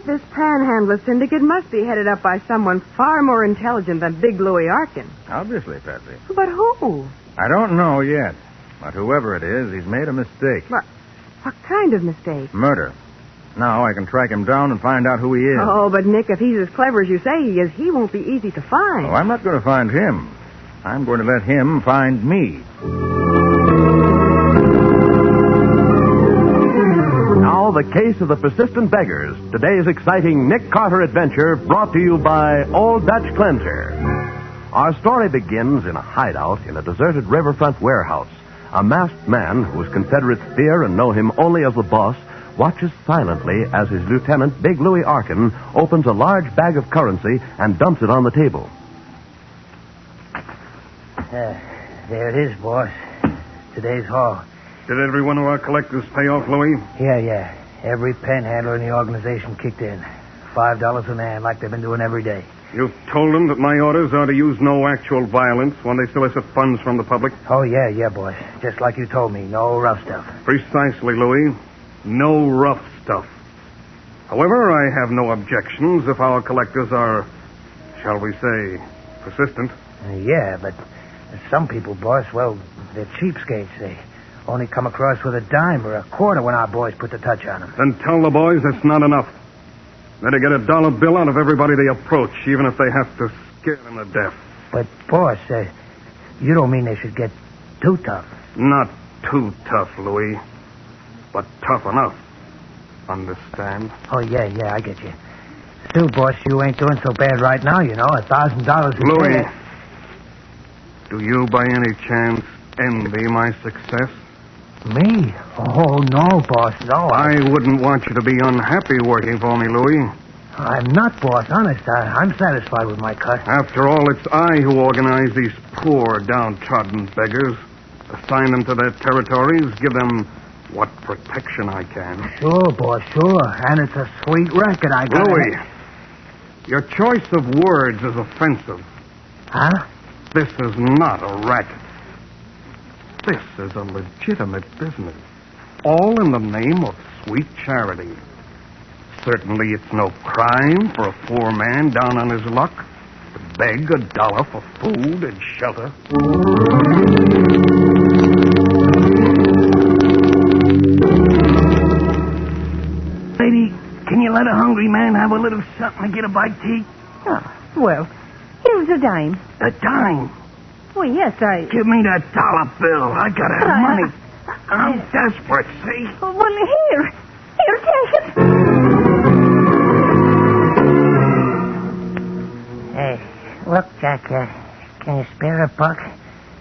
This panhandler syndicate must be headed up by someone far more intelligent than Big Louie Arkin. Obviously, Patsy. But who? I don't know yet. But whoever it is, he's made a mistake. What kind of mistake? Murder. Now I can track him down and find out who he is. Oh, but Nick, if he's as clever as you say he is, he won't be easy to find. Oh, I'm not going to find him. I'm going to let him find me. Now, the case of the Persistent Beggars. Today's exciting Nick Carter adventure brought to you by Old Dutch Cleanser. Our story begins in a hideout in a deserted riverfront warehouse. A masked man, whose Confederates fear and know him only as the boss, watches silently as his lieutenant, Big Louie Arkin, opens a large bag of currency and dumps it on the table. There it is, boss. Today's haul. Did every one of our collectors pay off, Louie? Yeah. Every panhandler in the organization kicked in. $5 a man, like they've been doing every day. You've told them that my orders are to use no actual violence when they solicit funds from the public? Oh, yeah, boss. Just like you told me. No rough stuff. Precisely, Louie. No rough stuff. However, I have no objections if our collectors are, shall we say, persistent. Yeah, but some people, boss, well, they're cheapskates. They only come across with a dime or a quarter when our boys put the touch on them. Then tell the boys that's not enough. They're to get a dollar bill out of everybody they approach, even if they have to scare them to death. But, boss, you don't mean they should get too tough. Not too tough, Louie. But tough enough. Understand? Oh, yeah, I get you. Still, boss, you ain't doing so bad right now, you know. $1,000 a Louie, day. do you by any chance envy my success? Me? Oh, no, boss, no. I wouldn't want you to be unhappy working for me, Louie. I'm not, boss. Honest, I'm satisfied with my cut. After all, it's I who organize these poor, downtrodden beggars. Assign them to their territories, give them what protection I can. Sure, boss, sure. And it's a sweet racket I got. Louie, your choice of words is offensive. Huh? This is not a racket. This is a legitimate business. All in the name of sweet charity. Certainly it's no crime for a poor man down on his luck to beg $1 for food and shelter. Lady, can you let a hungry man have a little something to get a bite to eat? Oh, well, here's a dime. A dime? Well, yes, Give me that dollar bill. I gotta have money. I'm desperate, see? Well, here, take it. Hey, look, Jack, can you spare a buck?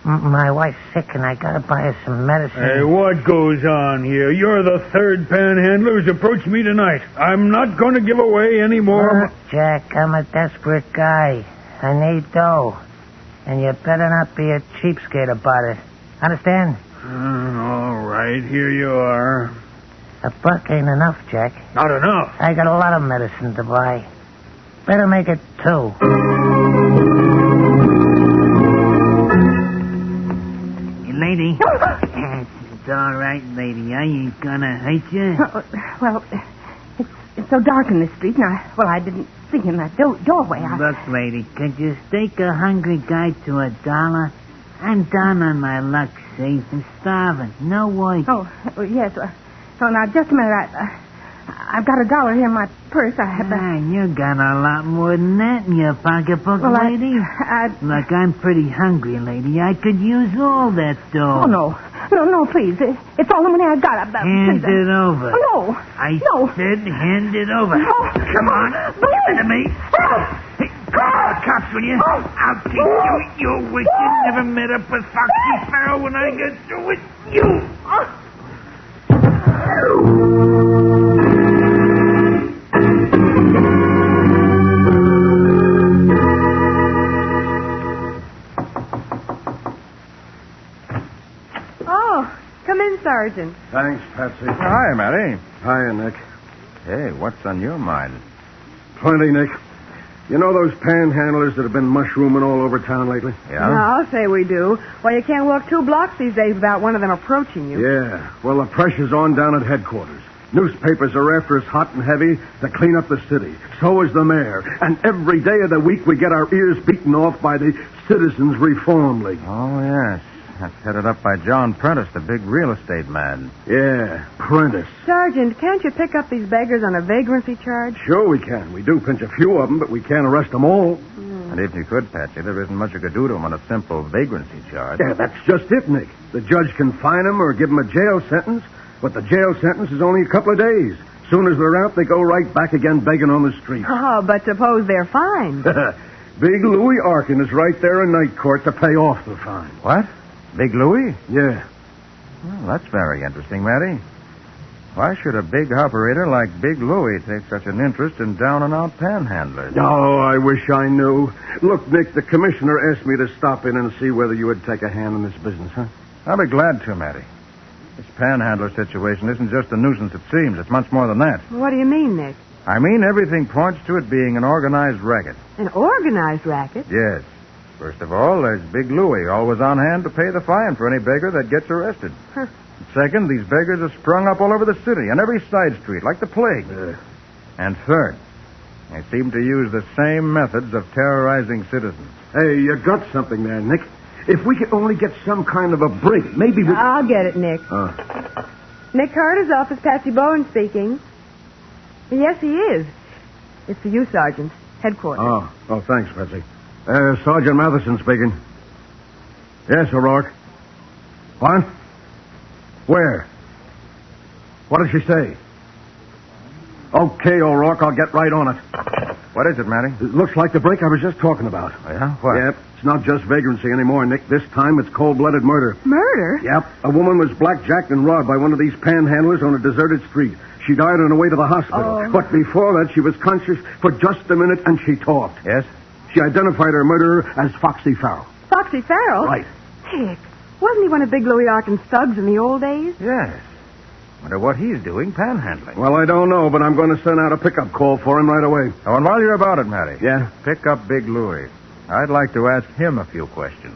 My wife's sick, and I gotta buy her some medicine. Hey, what goes on here? You're the third panhandler who's approached me tonight. I'm not going to give away any more. Look, Jack, I'm a desperate guy. I need dough. And you better not be a cheapskate about it. Understand? All right, here you are. A buck ain't enough, Jack. Not enough. I got a lot of medicine to buy. Better make it 2. Lady. It's all right, lady. I ain't gonna hurt you. Well, it's so dark in this street, and I didn't think in that doorway. Look, lady, could you stake a hungry guy to $1? I'm down on my luck, see? I'm starving. No work. Oh, yes. So now, just a minute. I've got $1 here in my purse. You got a lot more than that in your pocketbook, lady. Look, I'm pretty hungry, lady. I could use all that dough. Oh, no, please. It's all the money I got. Hand it over. Oh, no. I said hand it over. No. Come on. Give it to me. Hey, call the cops, will you? I'll teach you. You wish you never met up with Foxy Farrell when I get through with you. Oh, come in, Sergeant. Thanks, Patsy. Hi, Matty. Hiya, Nick. Hey, what's on your mind? Plenty, Nick. You know those panhandlers that have been mushrooming all over town lately? Yeah? I'll say we do. Well, you can't walk 2 blocks these days without one of them approaching you. Yeah. Well, the pressure's on down at headquarters. Newspapers are after us hot and heavy to clean up the city. So is the mayor. And every day of the week we get our ears beaten off by the Citizens Reform League. Oh, yes. That's headed up by John Prentice, the big real estate man. Yeah, Prentice. Sergeant, can't you pick up these beggars on a vagrancy charge? Sure we can. We do pinch a few of them, but we can't arrest them all. And if you could, Patsy, there isn't much you could do to them on a simple vagrancy charge. Yeah, that's just it, Nick. The judge can fine them or give them a jail sentence, but the jail sentence is only a couple of days. Soon as they're out, they go right back again begging on the street. Oh, but suppose they're fined. Big Louis Arkin is right there in night court to pay off the fine. What? Big Louis? Yeah. Well, that's very interesting, Matty. Why should a big operator like Big Louis take such an interest in down-and-out panhandlers? Oh, I wish I knew. Look, Nick, the commissioner asked me to stop in and see whether you would take a hand in this business, huh? I'll be glad to, Matty. This panhandler situation isn't just a nuisance, it seems. It's much more than that. What do you mean, Nick? I mean, everything points to it being an organized racket. An organized racket? Yes. First of all, there's Big Louis, always on hand to pay the fine for any beggar that gets arrested. Huh. Second, these beggars are sprung up all over the city, on every side street, like the plague. And third, they seem to use the same methods of terrorizing citizens. Hey, you got something there, Nick. If we could only get some kind of a break, maybe we... I'll get it, Nick. Nick Carter's office, Patsy Bowen speaking. Yes, he is. It's for you, Sergeant. Headquarters. Oh, thanks, Patsy. Sergeant Matheson speaking. Yes, O'Rourke. What? Where? What did she say? Okay, O'Rourke, I'll get right on it. What is it, Matty? It looks like the break I was just talking about. Oh, yeah? What? Yep, it's not just vagrancy anymore, Nick. This time it's cold-blooded murder. Murder? Yep, a woman was blackjacked and robbed by one of these panhandlers on a deserted street. She died on her way to the hospital. Oh. But before that, she was conscious for just a minute, and she talked. Yes? She identified her murderer as Foxy Farrell. Foxy Farrell? Right. Nick, wasn't he one of Big Louis Arkin's thugs in the old days? Yes. Wonder what he's doing panhandling. Well, I don't know, but I'm going to send out a pickup call for him right away. Oh, and while you're about it, Matty. Yeah? Pick up Big Louis. I'd like to ask him a few questions.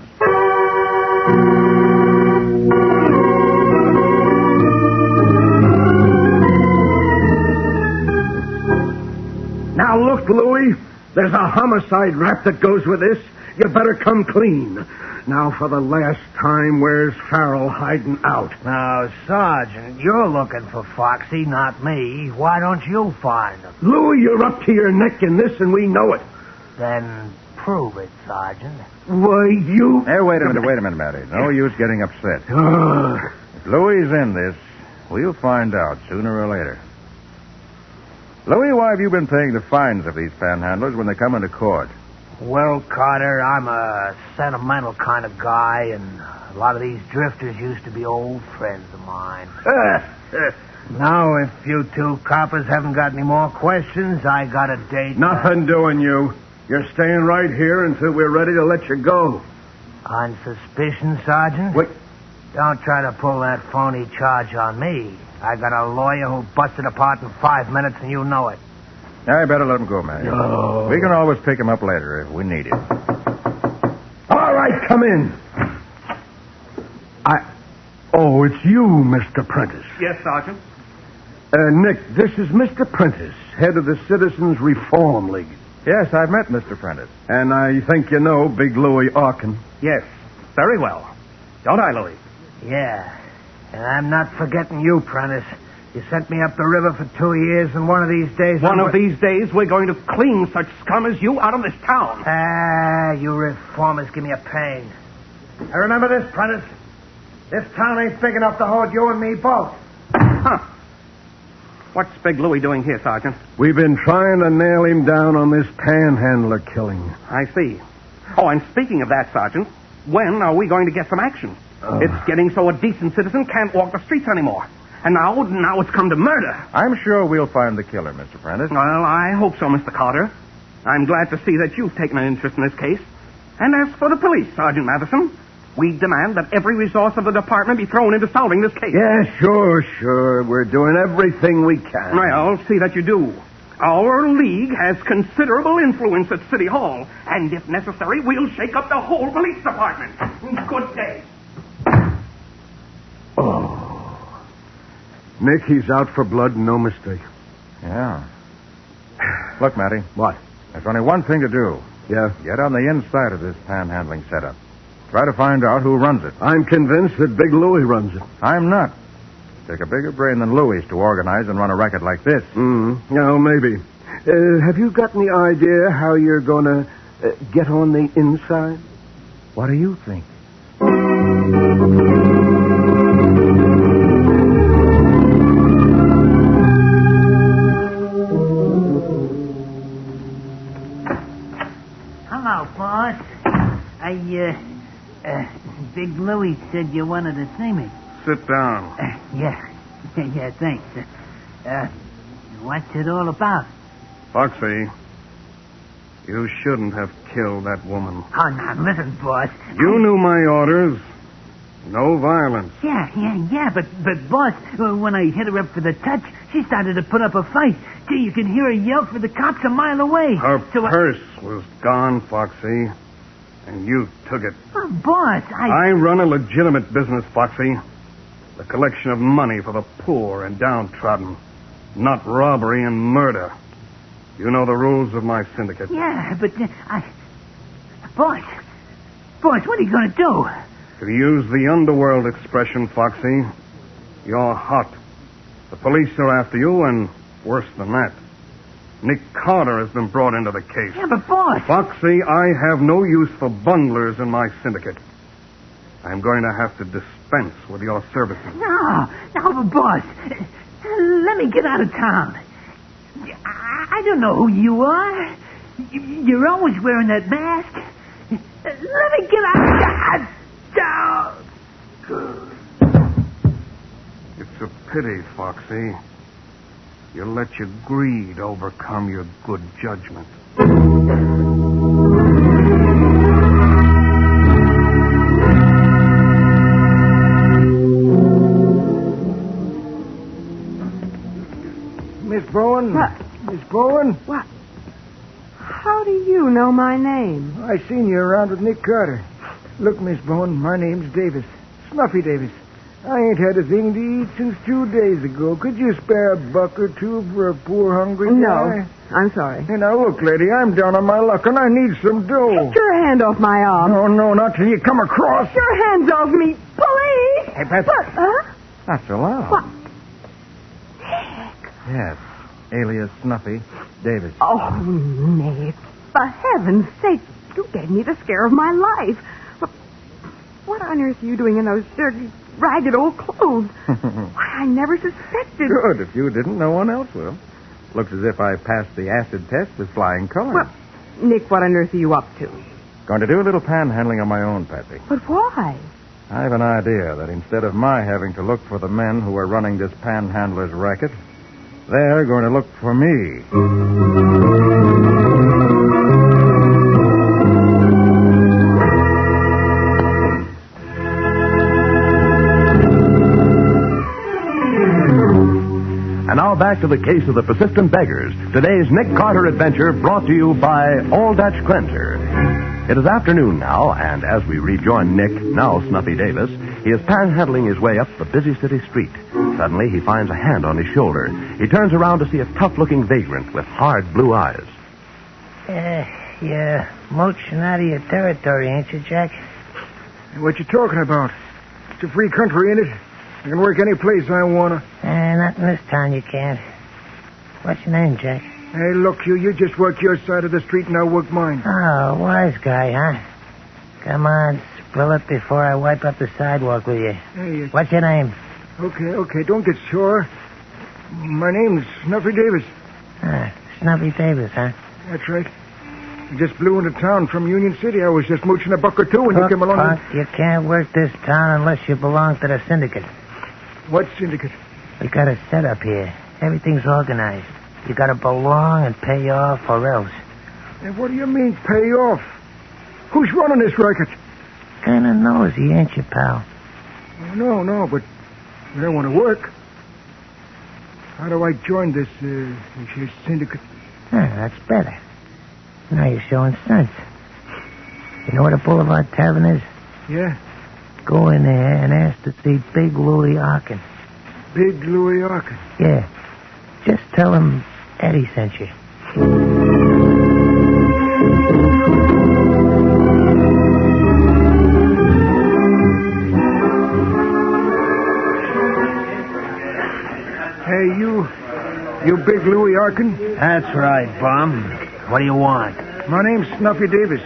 Now, look, Louis, there's a homicide rap that goes with this. You better come clean. Now, for the last time, where's Farrell hiding out? Now, Sergeant, you're looking for Foxy, not me. Why don't you find him? Louis, you're up to your neck in this, and we know it. Then prove it, Sergeant. Why, you... Hey, wait a minute, Matty. No use getting upset. Ah. If Louis is in this, we'll find out sooner or later. Louis, why have you been paying the fines of these panhandlers when they come into court? Well, Carter, I'm a sentimental kind of guy, and a lot of these drifters used to be old friends of mine. Now, if you two coppers haven't got any more questions, I got a date. Nothing doing, you. You're staying right here until we're ready to let you go. On suspicion, Sergeant? Wait. Don't try to pull that phony charge on me. I got a lawyer who'll bust it apart in 5 minutes, and you know it. I better let him go, Matty. No. We can always pick him up later if we need him. All right, come in. Oh, it's you, Mr. Prentice. Yes, Sergeant. Nick, this is Mr. Prentice, head of the Citizens Reform League. Yes, I've met Mr. Prentice. And I think you know Big Louis Arkin. Yes, very well. Don't I, Louis? Yeah. And I'm not forgetting you, Prentice. You sent me up the river for 2 years, and one of these days... One of these days, we're going to clean such scum as you out of this town. Ah, you reformers give me a pain. I remember this, Prentice. This town ain't big enough to hold you and me both. Huh. What's Big Louis doing here, Sergeant? We've been trying to nail him down on this panhandler killing. I see. Oh, and speaking of that, Sergeant, when are we going to get some action? It's getting so a decent citizen can't walk the streets anymore. And now it's come to murder. I'm sure we'll find the killer, Mr. Prentice. Well, I hope so, Mr. Carter. I'm glad to see that you've taken an interest in this case. And as for the police, Sergeant Matheson, we demand that every resource of the department be thrown into solving this case. Yeah, sure. We're doing everything we can. Well, see that you do. Our league has considerable influence at City Hall, and if necessary, we'll shake up the whole police department. Good day. Oh. Nick, he's out for blood, no mistake. Yeah. Look, Matty. What? There's only one thing to do. Yeah? Get on the inside of this panhandling setup. Try to find out who runs it. I'm convinced that Big Louie runs it. I'm not. Take a bigger brain than Louie's to organize and run a racket like this. No, maybe. Have you got any idea how you're going to get on the inside? What do you think? Hello, boss. Big Louie said you wanted to see me. Sit down. Yeah, thanks. What's it all about? Foxy, you shouldn't have killed that woman. Oh, now, listen, boss. You knew my orders. No violence. Yeah, but boss, when I hit her up for the touch, she started to put up a fight. Gee, you could hear her yell for the cops a mile away. Her purse was gone, Foxy, and you took it. Oh, boss, I run a legitimate business, Foxy. The collection of money for the poor and downtrodden. Not robbery and murder. You know the rules of my syndicate. Yeah, but Boss, what are you going to do? To use the underworld expression, Foxy, you're hot. The police are after you, and worse than that, Nick Carter has been brought into the case. Yeah, but boss... Foxy, I have no use for bunglers in my syndicate. I'm going to have to dispense with your services. No, but boss, let me get out of town. I don't know who you are. You're always wearing that mask. Let me get out of town. It's a pity, Foxy. You let your greed overcome your good judgment. Miss Bowen? What? Miss Bowen? What? How do you know my name? I seen you around with Nick Carter. Look, Miss Bowen, my name's Davis. Snuffy Davis. I ain't had a thing to eat since 2 days ago. Could you spare $1 or $2 for a poor, hungry No, guy? I'm sorry. Hey, now, look, lady, I'm down on my luck, and I need some dough. Get your hand off my arm. No, not till you come across. Get your hands off me. Police! Hey, Patsy. What? Huh? That's allowed. What? Yes. Alias Snuffy Davis. Oh, Nick. For heaven's sake, you gave me the scare of my life. What on earth are you doing in those dirty, ragged old clothes? Why, I never suspected. Good. If you didn't, no one else will. Looks as if I passed the acid test with flying colors. Well, Nick, what on earth are you up to? Going to do a little panhandling on my own, Patsy. But why? I have an idea that instead of my having to look for the men who are running this panhandler's racket, they're going to look for me. And now back to the case of the Persistent Beggars. Today's Nick Carter adventure brought to you by Old Dutch Cleanser. It is afternoon now, and as we rejoin Nick, now Snuffy Davis, he is panhandling his way up the busy city street. Suddenly, he finds a hand on his shoulder. He turns around to see a tough-looking vagrant with hard blue eyes. You're mooching out of your territory, ain't you, Jack? What you talking about? It's a free country, ain't it? I can work any place I want to. Not in this town you can't. What's your name, Jack? Hey, look, you just work your side of the street and I'll work mine. Oh, wise guy, huh? Come on, spill it before I wipe up the sidewalk with you. Hey, What's your name? Okay, don't get sore. My name's Snuffy Davis. Snuffy Davis, huh? That's right. I just flew into town from Union City. I was just mooching $1 or $2 when you came along. Punk, you can't work this town unless you belong to the syndicate. What syndicate? We got a setup here. Everything's organized. You gotta belong and pay off or else. Hey, what do you mean, pay off? Who's running this racket? Kinda nosy, ain't you, pal? No, but I want to work. How do I join this syndicate? That's better. Now you're showing sense. You know what a Boulevard Tavern is? Yeah. Go in there and ask to see Big Louie Arkin. Big Louis Arkin. Yeah. Just tell him Eddie sent you. Hey, you Big Louis Arkin? That's right, Bum. What do you want? My name's Snuffy Davis.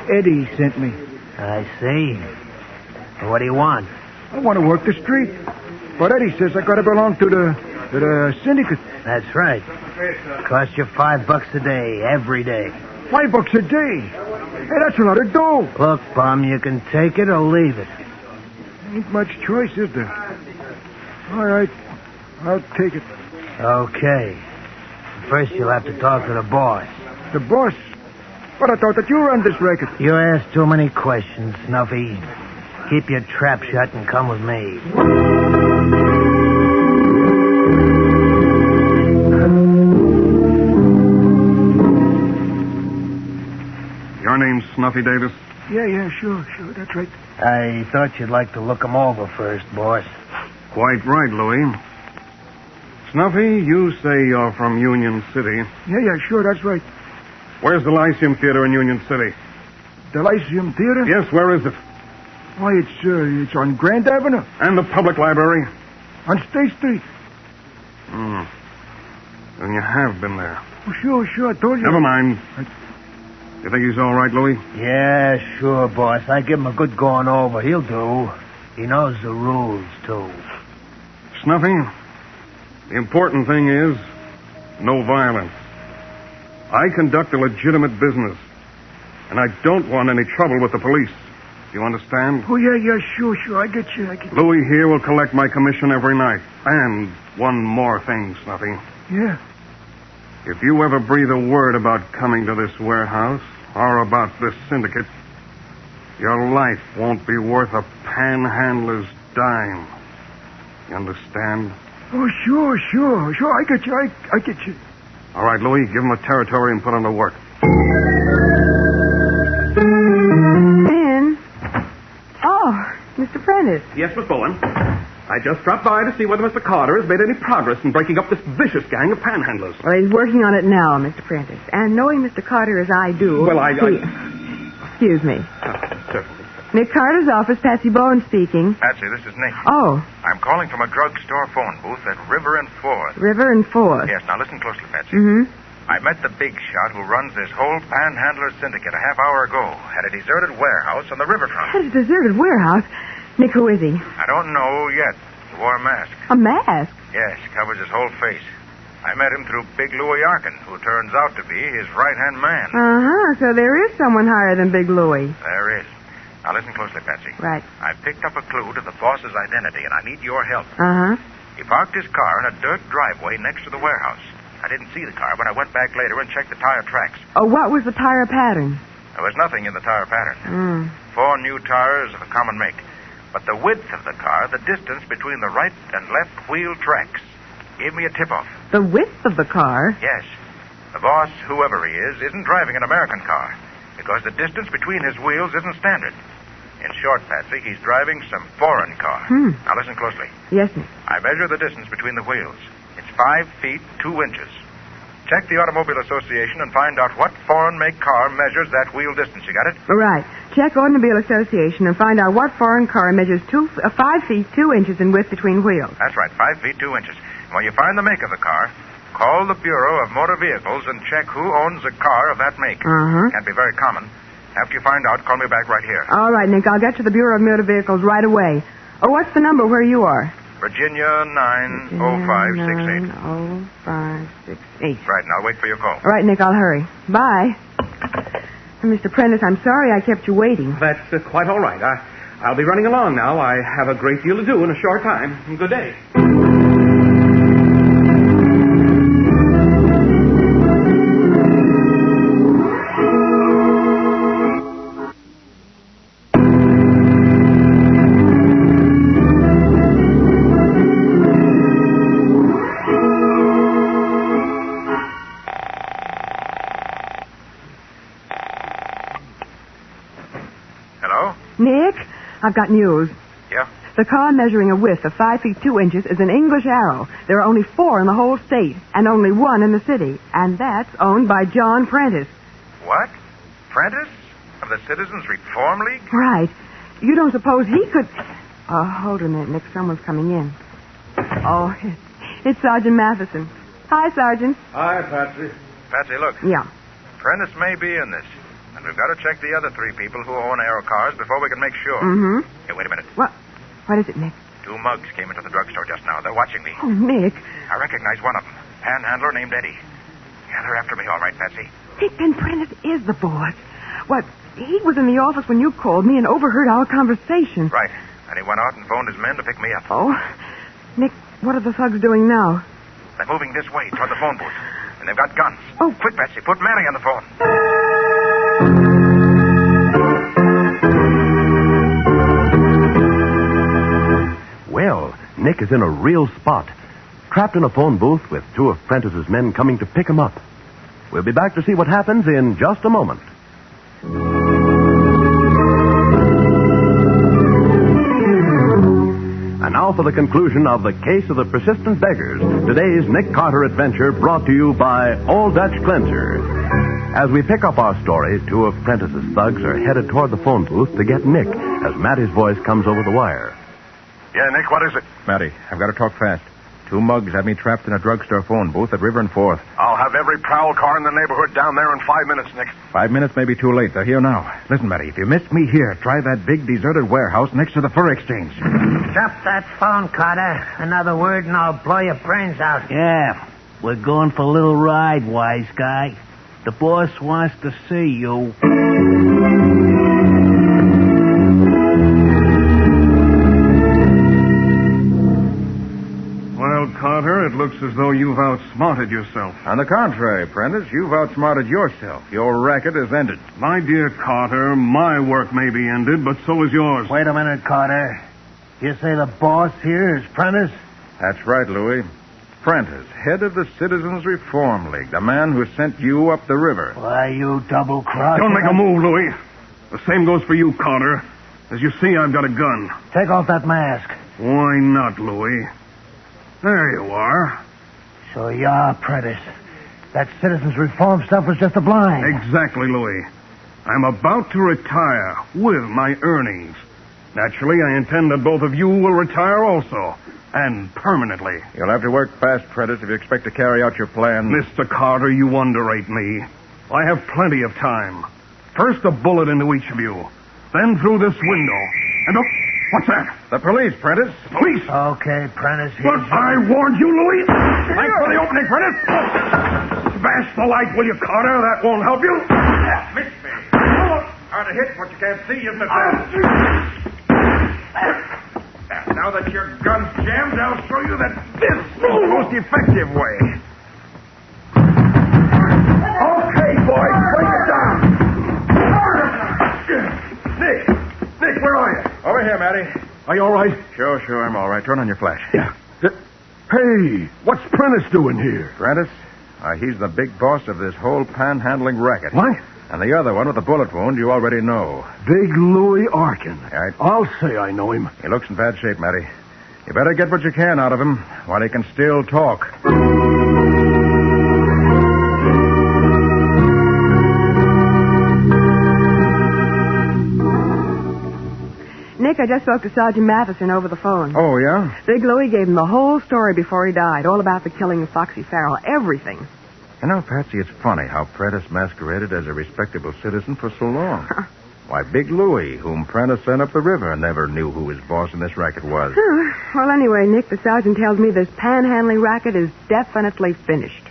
Eddie sent me. I see. What do you want? I want to work the street. But Eddie says I gotta belong to the syndicate. That's right. Cost you $5 a day, every day. $5 a day? Hey, that's a lot of dough. Look, Bum, you can take it or leave it. Ain't much choice, is there? All right, I'll take it. Okay. First, you'll have to talk to the boss. The boss? But I thought that you run this racket. You ask too many questions, Snuffy. Keep your trap shut and come with me. Your name's Snuffy Davis? Yeah, sure, that's right. I thought you'd like to look 'em over first, boss. Quite right, Louis. Snuffy, you say you're from Union City. Yeah, sure, that's right. Where's the Lyceum Theater in Union City? The Lyceum Theater? Yes, where is it? Why, it's on Grand Avenue. And the public library? On State Street. Then you have been there. Oh, sure, I told you. Never mind. You think he's all right, Louis? Yeah, sure, boss. I give him a good going over. He'll do. He knows the rules, too. Snuffy, the important thing is no violence. I conduct a legitimate business, and I don't want any trouble with the police. Do you understand? Oh, yeah, sure, I get you. Louis here will collect my commission every night. And one more thing, Snuffy. Yeah? If you ever breathe a word about coming to this warehouse or about this syndicate, your life won't be worth a panhandler's dime. You understand? Oh, sure. I get you. I get you. All right, Louis, give him a territory and put him to work. Ben? Oh, Mr. Prentice. Yes, Miss Bowen. I just dropped by to see whether Mr. Carter has made any progress in breaking up this vicious gang of panhandlers. Well, he's working on it now, Mr. Prentice. And knowing Mr. Carter as I do... Well, Excuse me. Certainly. Nick Carter's office, Patsy Bowen speaking. Patsy, this is Nick. Oh, I'm calling from a drugstore phone booth at River and 4th. River and 4th. Yes, now listen closely, Patsy. Mm-hmm. I met the big shot who runs this whole panhandler syndicate a half hour ago at a deserted warehouse on the riverfront. At a deserted warehouse? Nick, who is he? I don't know yet. He wore a mask. A mask? Yes, covers his whole face. I met him through Big Louis Arkin, who turns out to be his right-hand man. Uh-huh, so there is someone higher than Big Louis. There is. Now listen closely, Patsy. Right. I picked up a clue to the boss's identity, and I need your help. Uh-huh. He parked his car in a dirt driveway next to the warehouse. I didn't see the car, but I went back later and checked the tire tracks. Oh, what was the tire pattern? There was nothing in the tire pattern. 4 new tires of a common make. But the width of the car, the distance between the right and left wheel tracks, gave me a tip-off. The width of the car? Yes. The boss, whoever he is, isn't driving an American car because the distance between his wheels isn't standard. In short, Patsy, he's driving some foreign car. Now listen closely. Yes, Nick. I measure the distance between the wheels. It's 5 feet, 2 inches. Check the Automobile Association and find out what foreign make car measures that wheel distance. You got it? All right. Check Automobile Association and find out what foreign car measures 5 feet, 2 inches in width between wheels. That's right, 5 feet, 2 inches. And when you find the make of the car, call the Bureau of Motor Vehicles and check who owns a car of that make. Uh-huh. Can't be very common. After you find out, call me back right here. All right, Nick. I'll get to the Bureau of Motor Vehicles right away. Oh, what's the number where you are? Virginia 90568. 90568. Right, and I'll wait for your call. All right, Nick, I'll hurry. Bye. Mr. Prentice, I'm sorry I kept you waiting. That's quite all right. I'll be running along now. I have a great deal to do in a short time. Good day. Hello? Nick, I've got news. Yeah? The car measuring a width of 5 feet 2 inches is an English Arrow. There are only 4 in the whole state, and only 1 in the city. And that's owned by John Prentice. What? Prentice? Of the Citizens Reform League? Right. You don't suppose he could... Oh, hold a minute, Nick. Someone's coming in. Oh, it's Sergeant Matheson. Hi, Sergeant. Hi, Patsy. Patsy, look. Yeah. Prentice may be in this. And we've got to check the other 3 people who own Arrow cars before we can make sure. Mm-hmm. Hey, wait a minute. What is it, Nick? 2 mugs came into the drugstore just now. They're watching me. Oh, Nick. I recognize one of them. Panhandler named Eddie. Yeah, they're after me, all right, Patsy. Nick, then Prentice is the boss. What? He was in the office when you called me and overheard our conversation. Right. And he went out and phoned his men to pick me up. Oh. Nick, what are the thugs doing now? They're moving this way toward the phone booth. And they've got guns. Oh. Quick, Patsy. Put Mary on the phone. Well, Nick is in a real spot. Trapped in a phone booth with 2 of Prentice's men coming to pick him up. We'll be back to see what happens in just a moment. And now for the conclusion of the case of the Persistent Beggars, today's Nick Carter adventure brought to you by Old Dutch Cleanser. As we pick up our story, 2 of Prentice's thugs are headed toward the phone booth to get Nick as Matty's voice comes over the wire. Yeah, Nick, what is it? Matty, I've got to talk fast. 2 mugs have me trapped in a drugstore phone booth at River and 4th. I'll have every prowl car in the neighborhood down there in 5 minutes, Nick. 5 minutes may be too late. They're here now. Listen, Matty, if you missed me here, try that big deserted warehouse next to the fur exchange. Drop that phone, Carter. Another word and I'll blow your brains out. Yeah, we're going for a little ride, wise guy. The boss wants to see you. Well, Carter, it looks as though you've outsmarted yourself. On the contrary, Prentice, you've outsmarted yourself. Your racket is ended. My dear Carter, my work may be ended, but so is yours. Wait a minute, Carter. You say the boss here is Prentice? That's right, Louis. Prentice, head of the Citizens Reform League, the man who sent you up the river. Why, you double-crossing... Don't make a move, Louis. The same goes for you, Carter. As you see, I've got a gun. Take off that mask. Why not, Louis? There you are. So you are Prentice. That Citizens Reform stuff was just a blind. Exactly, Louis. I'm about to retire with my earnings. Naturally, I intend that both of you will retire also. And permanently. You'll have to work fast, Prentice, if you expect to carry out your plan. Mr. Carter, you underrate me. I have plenty of time. First a bullet into each of you. Then through this window. And what's that? The police, Prentice. Police? Okay, Prentice. But I warned you, Louis. Light for the opening, Prentice. Smash the light, will you, Carter? That won't help you. Miss me. Hard to hit what you can't see, isn't it? Now that your gun's jammed, I'll show you that this is the most effective way. Okay, boys, bring it down. Nick, where are you? Over here, Matty. Are you all right? Sure, I'm all right. Turn on your flash. Yeah. Hey, what's Prentice doing here? Prentice, he's the big boss of this whole panhandling racket. What? And the other one with the bullet wound you already know. Big Louis Arkin. Right. I'll say I know him. He looks in bad shape, Matty. You better get what you can out of him while he can still talk. Nick, I just spoke to Sergeant Matheson over the phone. Oh, yeah? Big Louie gave him the whole story before he died. All about the killing of Foxy Farrell. Everything. You know, Patsy, it's funny how Prentice masqueraded as a respectable citizen for so long. Why, Big Louie, whom Prentice sent up the river, never knew who his boss in this racket was. Well, anyway, Nick, the sergeant tells me this panhandling racket is definitely finished.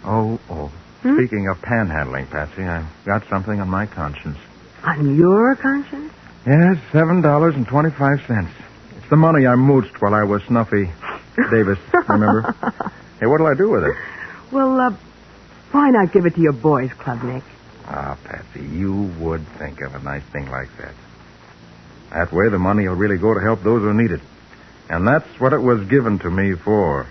Oh. Speaking of panhandling, Patsy, I've got something on my conscience. On your conscience? Yes, $7.25. It's the money I mooched while I was Snuffy Davis, remember? Hey, what'll I do with it? Well, why not give it to your boys' club, Nick? Ah, Patsy, you would think of a nice thing like that. That way the money will really go to help those who need it. And that's what it was given to me for.